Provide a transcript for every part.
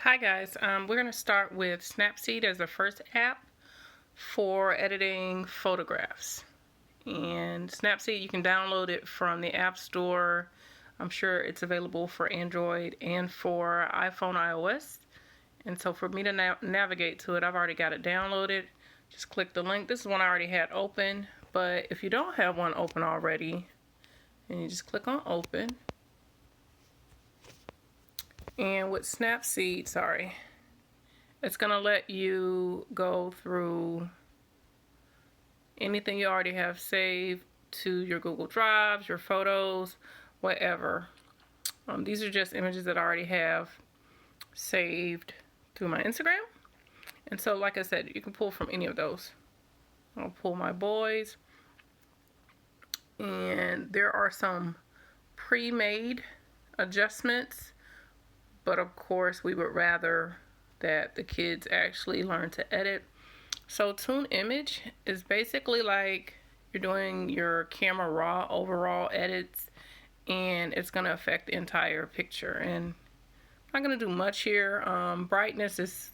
Hi guys, we're going to start with Snapseed as the first app for editing photographs. And Snapseed, you can download it from the App Store. I'm sure it's available for Android and for iPhone iOS. And so for me to navigate to it, I've already got it downloaded. Just click the link. This is one I already had open, but if you don't have one open already, and you just click on open. And with Snapseed, it's going to let you go through anything you already have saved to your Google Drives, your photos, whatever. These are just images that I already have saved through my Instagram. And so, like I said, you can pull from any of those. I'll pull my boys. And there are some pre-made adjustments, but of course we would rather that the kids actually learn to edit. So tune image is basically like you're doing your camera raw overall edits, and it's going to affect the entire picture. And I'm not going to do much here. Brightness is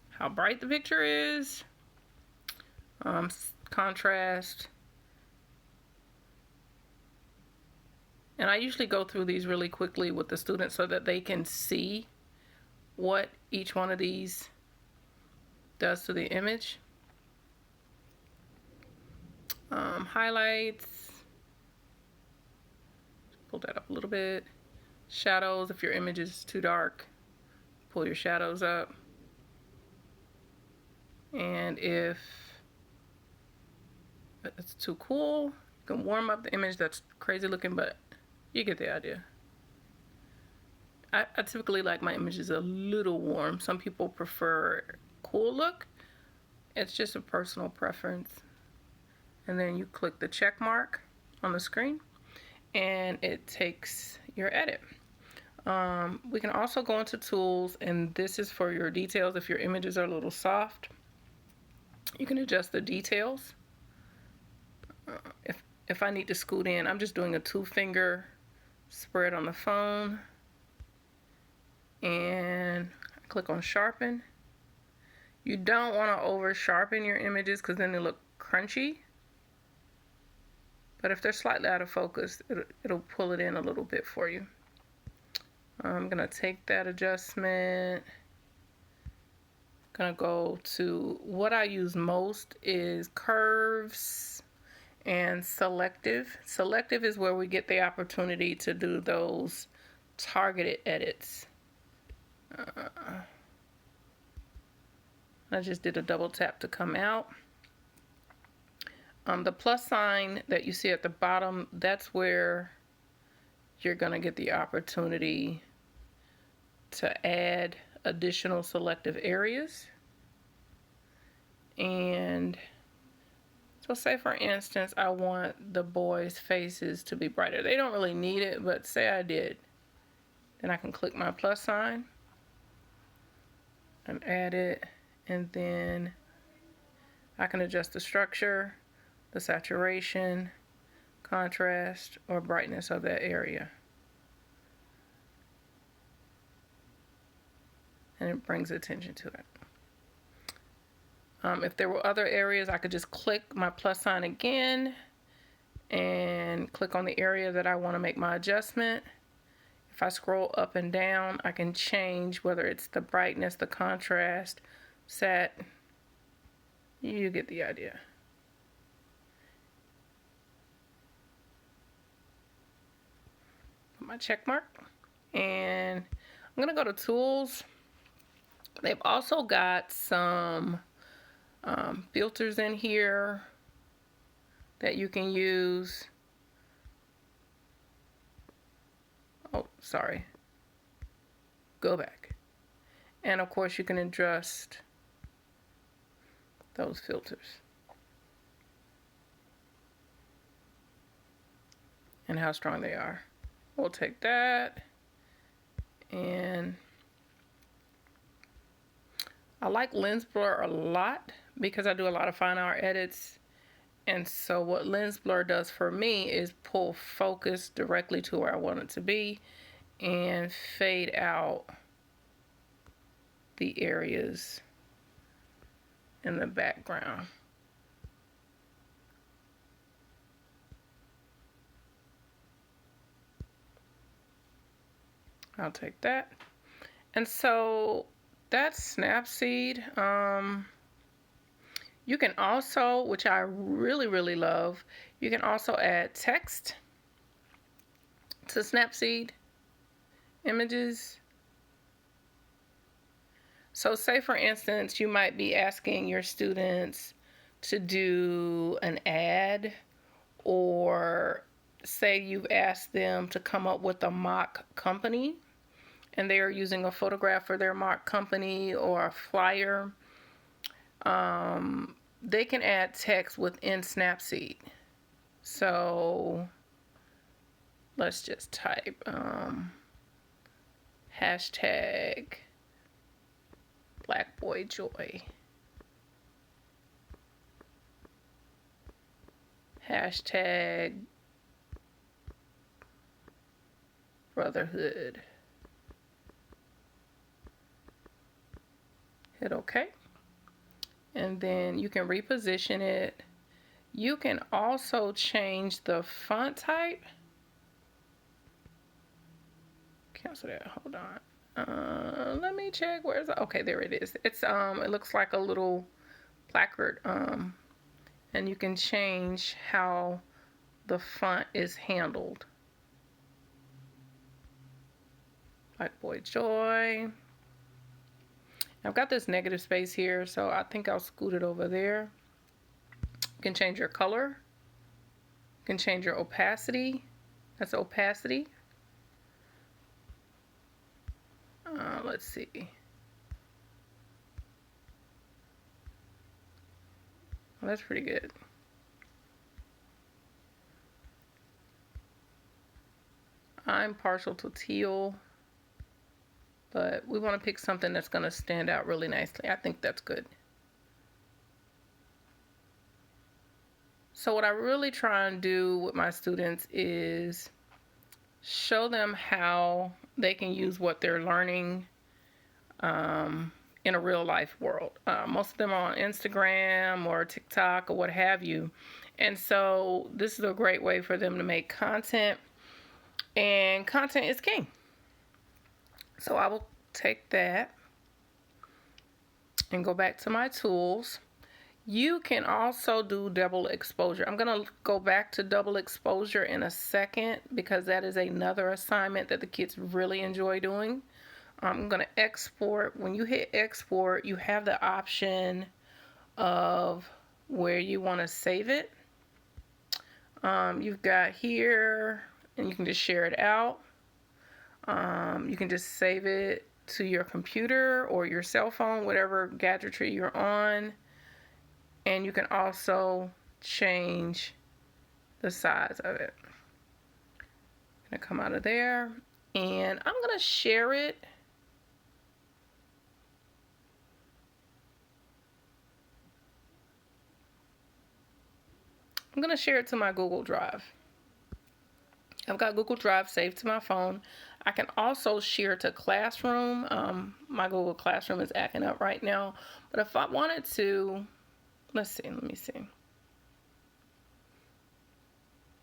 how bright the picture is. Contrast. And I usually go through these really quickly with the students so that they can see what each one of these does to the image. Highlights. Pull that up a little bit. Shadows, if your image is too dark, pull your shadows up. And if it's too cool, you can warm up the image. That's crazy looking, but you get the idea. I typically like my images a little warm. Some people prefer cool look. It's just a personal preference. And then you click the check mark on the screen and it takes your edit. We can also go into tools, and this is for your details. If your images are a little soft, you can adjust the details. If I need to scoot in, I'm just doing a 2-finger spread on the phone, and I click on sharpen. You don't want to over sharpen your images because then they look crunchy. But if they're slightly out of focus, it'll pull it in a little bit for you. I'm gonna take that adjustment. Gonna go to what I use most is curves and selective. Selective is where we get the opportunity to do those targeted edits. I just did a double tap to come out. The plus sign that you see at the bottom, that's where you're going to get the opportunity to add additional selective areas. And so say for instance, I want the boys' faces to be brighter. They don't really need it, but say I did. Then I can click my plus sign and add it, and then I can adjust the structure, the saturation, contrast, or brightness of that area. And it brings attention to it. If there were other areas, I could just click my plus sign again and click on the area that I want to make my adjustment. If I scroll up and down, I can change whether it's the brightness, the contrast, sat. You get the idea. Put my check mark, and I'm gonna go to tools. They've also got some filters in here that you can use. Oh, sorry. Go back. And of course you can adjust those filters and how strong they are. We'll take that, and I like lens blur a lot because I do a lot of fine art edits. And so what lens blur does for me is pull focus directly to where I want it to be and fade out the areas in the background. I'll take that. And so that's Snapseed. You can also, which I really, really love, you can also add text to Snapseed images. So say for instance, you might be asking your students to do an ad, or say you've asked them to come up with a mock company and they are using a photograph for their mock company or a flyer. They can add text within Snapseed. So let's just type hashtag Black Boy Joy, hashtag brotherhood. Hit OK. And then you can reposition it. You can also change the font type. Cancel that. Hold on. Let me check. Where's it? Okay, there it is. It's it looks like a little placard. And you can change how the font is handled. Black Boy Joy. I've got this negative space here, so I think I'll scoot it over there. You can change your color. You can change your opacity. That's opacity. Let's see. Well, that's pretty good. I'm partial to teal, but we want to pick something that's going to stand out really nicely. I think that's good. So what I really try and do with my students is show them how they can use what they're learning in a real life world. Most of them are on Instagram or TikTok or what have you. And so this is a great way for them to make content, and content is king. So I will take that and go back to my tools. You can also do double exposure. I'm going to go back to double exposure in a second because that is another assignment that the kids really enjoy doing. I'm going to export. When you hit export, you have the option of where you want to save it. You've got here, and you can just share it out. You can just save it to your computer or your cell phone, whatever gadgetry you're on. And you can also change the size of it. I'm going to come out of there, and I'm going to share it. I'm going to share it to my Google Drive. I've got Google Drive saved to my phone. I can also share to Classroom. My Google Classroom is acting up right now. But if I wanted to, let me see.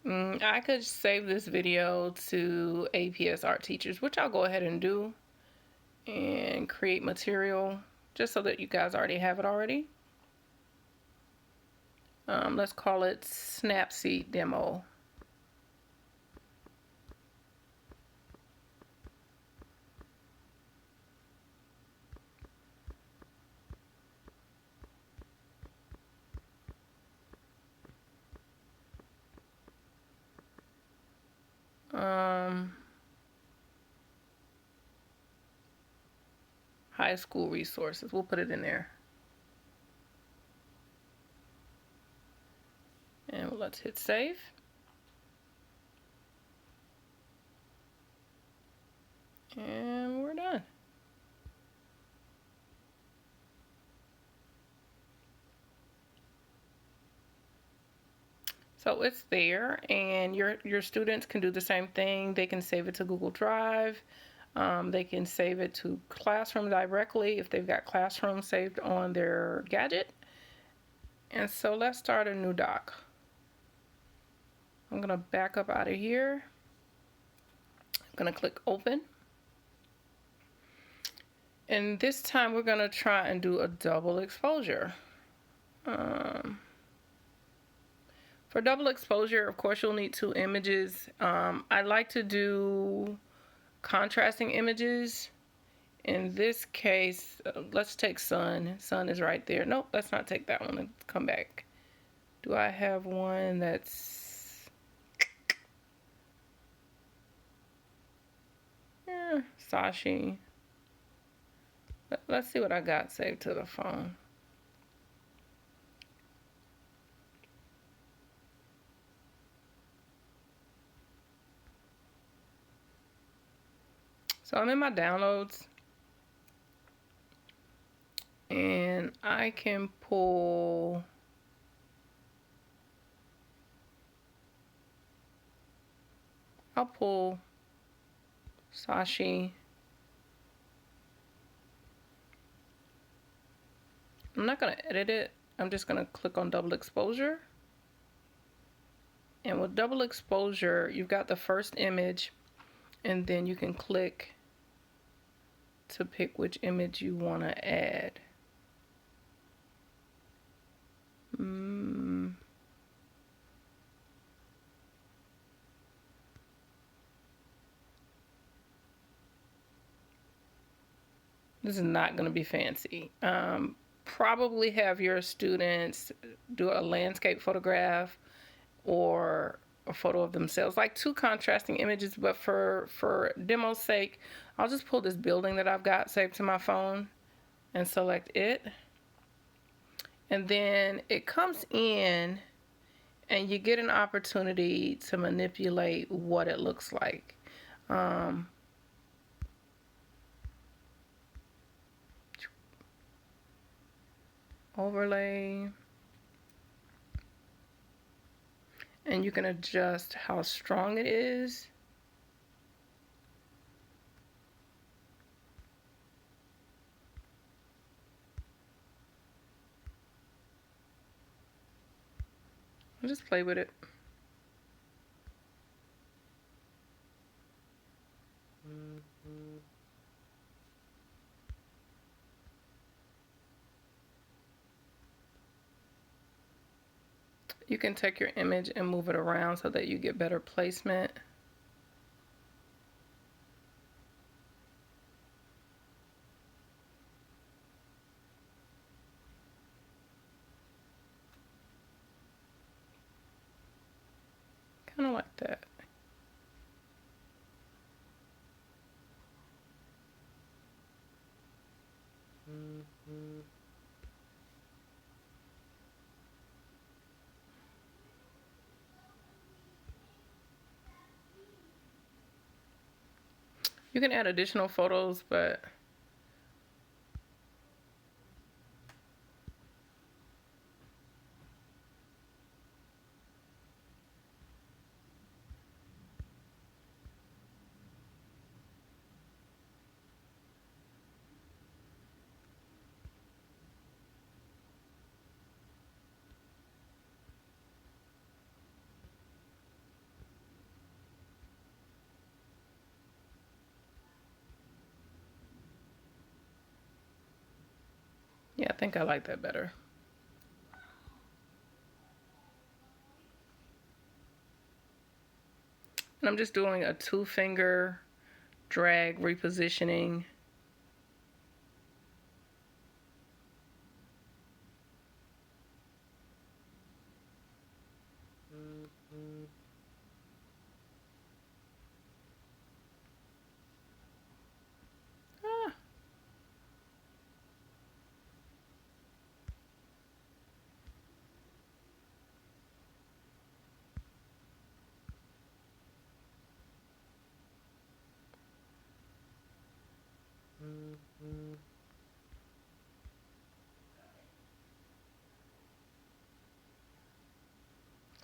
I could save this video to APS art teachers, which I'll go ahead and do, and create material just so that you guys already have it already. Let's call it Snapseed Demo. High school resources. We'll put it in there. And let's hit save. And we're done. So it's there, and your students can do the same thing. They can save it to Google Drive. They can save it to Classroom directly if they've got Classroom saved on their gadget. And so let's start a new doc. I'm going to back up out of here. I'm going to click open. And this time we're going to try and do a double exposure. For double exposure, of course, you'll need two images. I like to do contrasting images. In this case, let's take sun. Sun is right there. Nope, let's not take that one. Let's come back. Do I have one that's... Sashi. Let's see what I got saved to the phone. So I'm in my downloads. And I can pull... I'll pull Sashi. I'm not going to edit it. I'm just going to click on double exposure. And with double exposure, you've got the first image, and then you can click to pick which image you want to add. This is not going to be fancy. Probably have your students do a landscape photograph or a photo of themselves, like two contrasting images, but for demo's sake, I'll just pull this building that I've got saved to my phone and select it. And then it comes in and you get an opportunity to manipulate what it looks like. Overlay. And you can adjust how strong it is. I'll just play with it. You can take your image and move it around so that you get better placement. Kind of like that. You can add additional photos, but yeah, I think I like that better. And I'm just doing a 2-finger drag repositioning.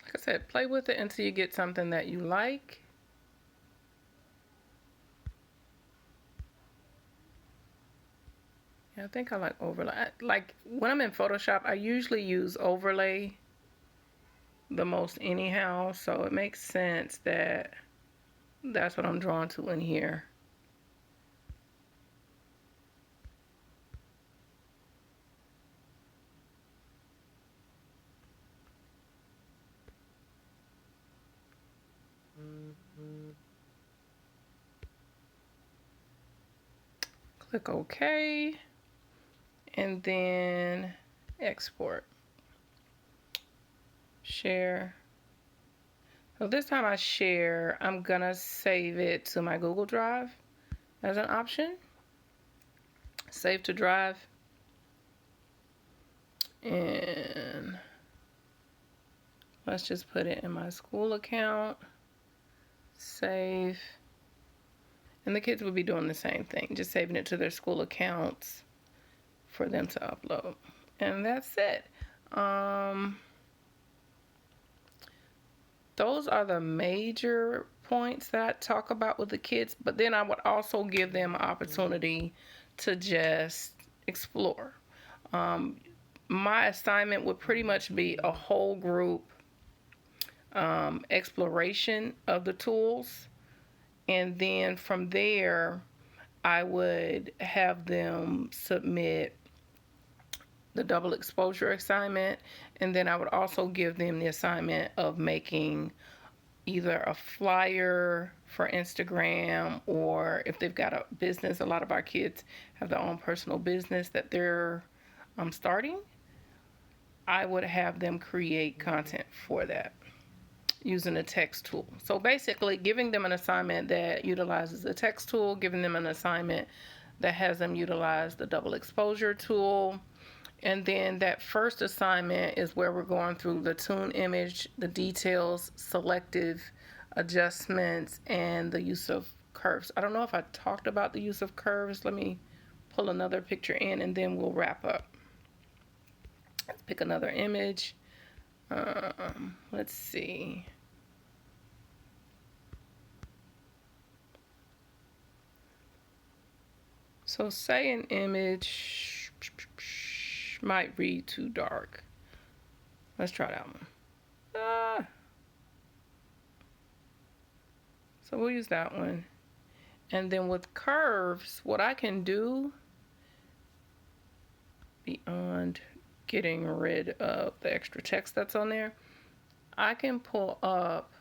Like I said, play with it until you get something that you like. Yeah, I think I like overlay. Like when I'm in Photoshop, I usually use overlay the most anyhow, so it makes sense that that's what I'm drawn to in here. Click OK, and then export. Share. So this time I share, I'm gonna save it to my Google Drive as an option. Save to drive. And let's just put it in my school account. Save. And the kids will be doing the same thing, just saving it to their school accounts for them to upload. And that's it. Those are the major points that I talk about with the kids, but then I would also give them an opportunity to just explore. My assignment would pretty much be a whole group exploration of the tools, and then from there I would have them submit the double exposure assignment, and then I would also give them the assignment of making either a flyer for Instagram, or if they've got a business, a lot of our kids have their own personal business that they're starting, I would have them create content for that using a text tool. So basically giving them an assignment that utilizes a text tool, giving them an assignment that has them utilize the double exposure tool. And then that first assignment is where we're going through the tune image, the details, selective adjustments, and the use of curves. I don't know if I talked about the use of curves. Let me pull another picture in and then we'll wrap up. Let's pick another image. Let's see. So say an image might read too dark. Let's try that one. So we'll use that one. And then with curves, what I can do beyond getting rid of the extra text that's on there, I can pull up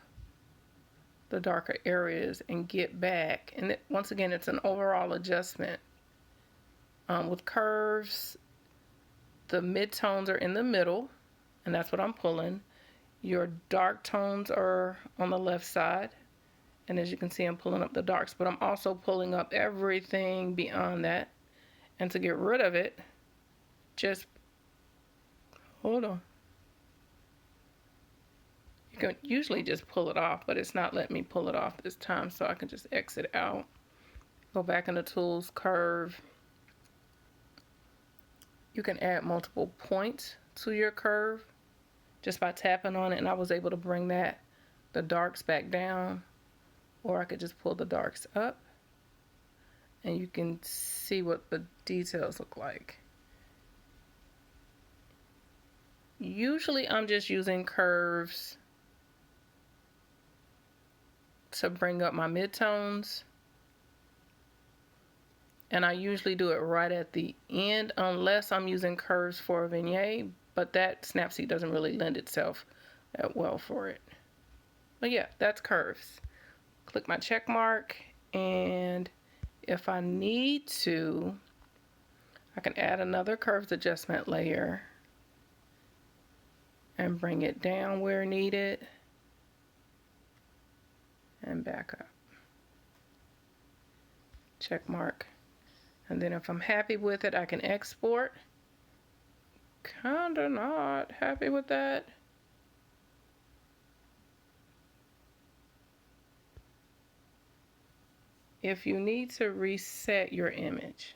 the darker areas and get back. And once again, it's an overall adjustment. With curves, the midtones are in the middle, and that's what I'm pulling. Your dark tones are on the left side. And as you can see, I'm pulling up the darks, but I'm also pulling up everything beyond that. And to get rid of it, just hold on. You can usually just pull it off, but it's not letting me pull it off this time, so I can just exit out. Go back into Tools, Curve. You can add multiple points to your curve just by tapping on it, and I was able to bring the darks back down, or I could just pull the darks up, and you can see what the details look like. Usually I'm just using curves to bring up my midtones, and I usually do it right at the end unless I'm using curves for a vignette, but that Snapseed doesn't really lend itself that well for it. But yeah, that's curves. Click my check mark, and if I need to, I can add another curves adjustment layer and bring it down where needed and back up. Check mark. And then if I'm happy with it, I can export. Kinda not happy with that. If you need to reset your image,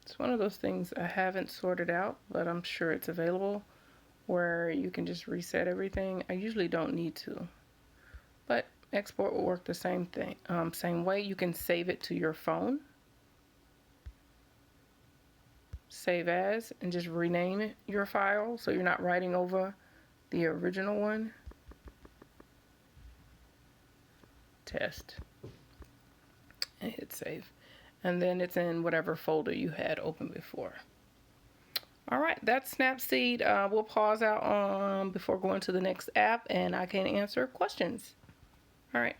it's one of those things I haven't sorted out, but I'm sure it's available. where you can just reset everything. I usually don't need to, but export will work the same thing, same way. You can save it to your phone, save as, and just rename your file so you're not writing over the original one. Test, and hit save, and then it's in whatever folder you had open before. All right, that's Snapseed. We'll pause out before going to the next app, and I can answer questions. All right.